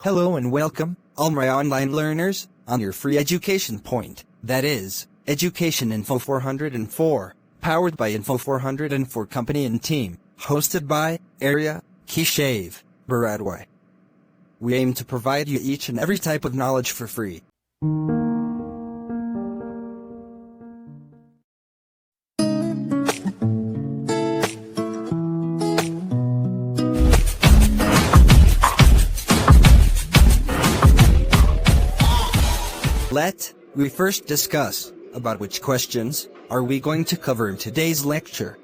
Hello and welcome, all my online learners, on your free education point, that is, Education Info 404, powered by Info 404 Company and Team, hosted by Arya Keshav Bharadwaj. We aim to provide you each and every type of knowledge for free. We first discuss about which questions are we going to cover in today's lecture.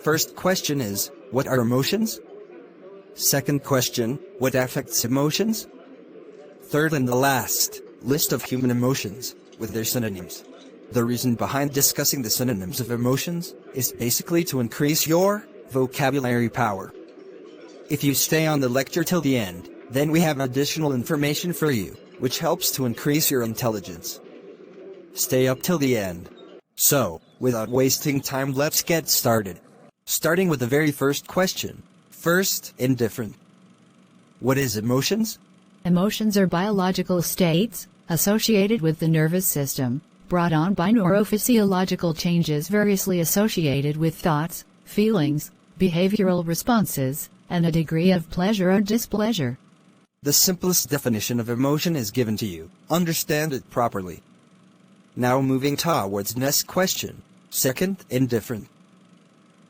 First question is, what are emotions? Second question, what affects emotions? Third and the last, list of human emotions, with their synonyms. The reason behind discussing the synonyms of emotions is basically to increase your vocabulary power. If you stay on the lecture till the end, then we have additional information for you, which helps to increase your intelligence. Stay up till the end. So, without wasting time, let's get started. Starting with the very first question. First, indifferent. What is emotions? Emotions are biological states, associated with the nervous system, brought on by neurophysiological changes variously associated with thoughts, feelings, behavioral responses, and a degree of pleasure or displeasure. The simplest definition of emotion is given to you. Understand it properly. Now moving towards next question. Second, indifferent.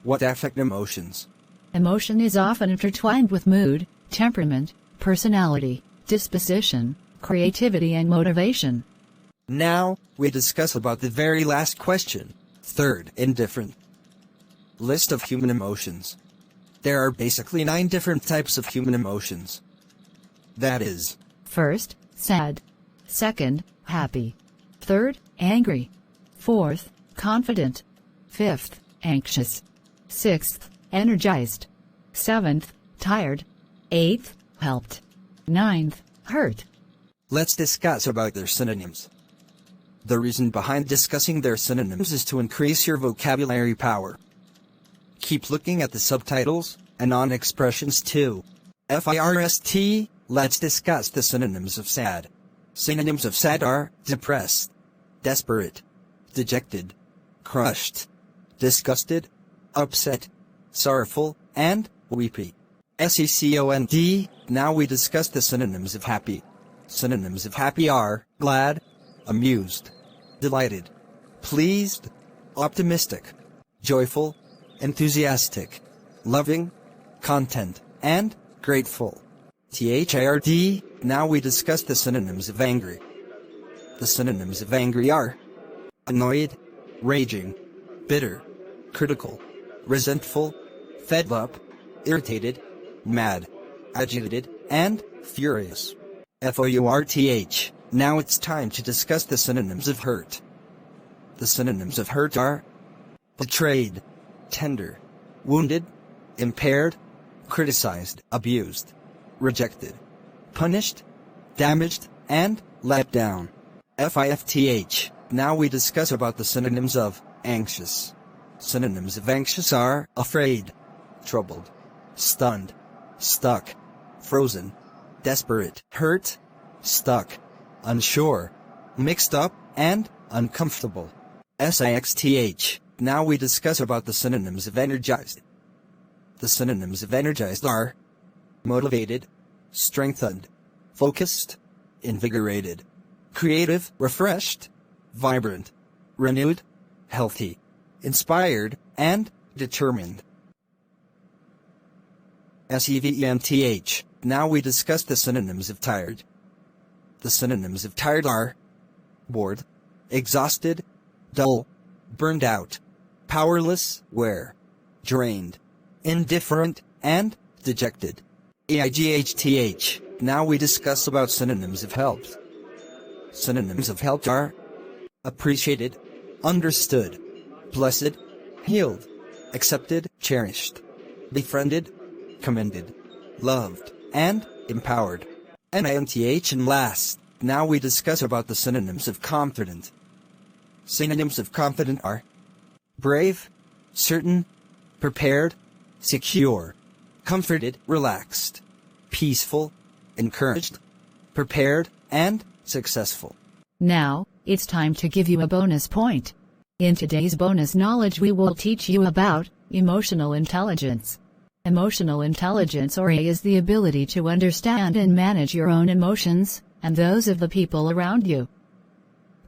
What affect emotions? Emotion is often intertwined with mood, temperament, personality, disposition, creativity and motivation. Now, we discuss about the very last question. Third, indifferent. List of human emotions. There are basically 9 different types of human emotions. That is, first, sad. Second, happy. Third, angry. Fourth, confident. Fifth, anxious. Sixth, energized. Seventh, tired. Eighth, helped. Ninth, hurt. Let's discuss about their synonyms. The reason behind discussing their synonyms is to increase your vocabulary power. Keep looking at the subtitles and on expressions too. First, let's discuss the synonyms of sad. Synonyms of sad are depressed, desperate, dejected, crushed, disgusted, upset, sorrowful, and weepy. Second, now we discuss the synonyms of happy. Synonyms of happy are glad, amused, delighted, pleased, optimistic, joyful, enthusiastic, loving, content, and grateful. Third, now we discuss the synonyms of angry. The synonyms of angry are annoyed, raging, bitter, critical, resentful, fed up, irritated, mad, agitated, and furious. Fourth, now it's time to discuss the synonyms of hurt. The synonyms of hurt are betrayed, tender, wounded, impaired, criticized, abused, rejected, punished, damaged, and let down. Fifth, now we discuss about the synonyms of anxious. Synonyms of anxious are afraid, troubled, stunned, stuck, frozen, desperate, hurt, stuck, unsure, mixed up, and uncomfortable. Sixth, now we discuss about the synonyms of energized. The synonyms of energized are motivated, strengthened, focused, invigorated, creative, refreshed, vibrant, renewed, healthy, inspired, and determined. Sevent, now we discuss the synonyms of tired. The synonyms of tired are bored, exhausted, dull, burned out, powerless, wear, drained, indifferent, and dejected. Eighth, now we discuss about synonyms of helped. Synonyms of helped are appreciated, understood, blessed, healed, accepted, cherished, befriended, commended, loved, and empowered. Ninth, and last, now we discuss about the synonyms of confident. Synonyms of confident are brave, certain, prepared, secure, comforted, relaxed, peaceful, encouraged, prepared, and successful. Now, it's time to give you a bonus point. In today's bonus knowledge we will teach you about emotional intelligence. Emotional intelligence, or A, is the ability to understand and manage your own emotions, and those of the people around you.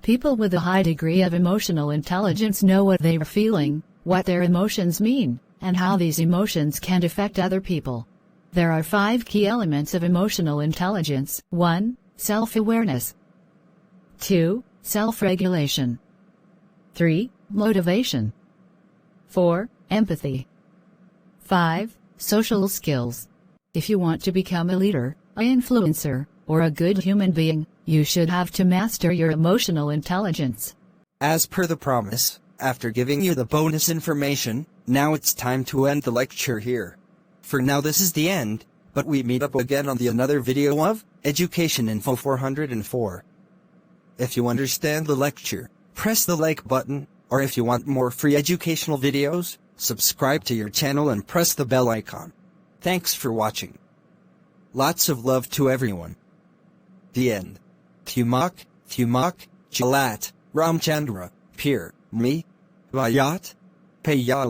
People with a high degree of emotional intelligence know what they are feeling, what their emotions mean, and how these emotions can affect other people. There are 5 key elements of emotional intelligence. 1. Self-awareness. 2. Self-regulation. 3. Motivation. 4. Empathy. 5. Social skills. If you want to become a leader, an influencer, or a good human being, you should have to master your emotional intelligence. As per the promise, after giving you the bonus information, now it's time to end the lecture here. For now this is the end, but we meet up again on the another video of Education Info 404. If you understand the lecture, press the like button, or if you want more free educational videos, subscribe to your channel and press the bell icon. Thanks for watching. Lots of love to everyone. The end. Thumak, Jalat, Ramchandra, Peer, Me, Vayat, Payal.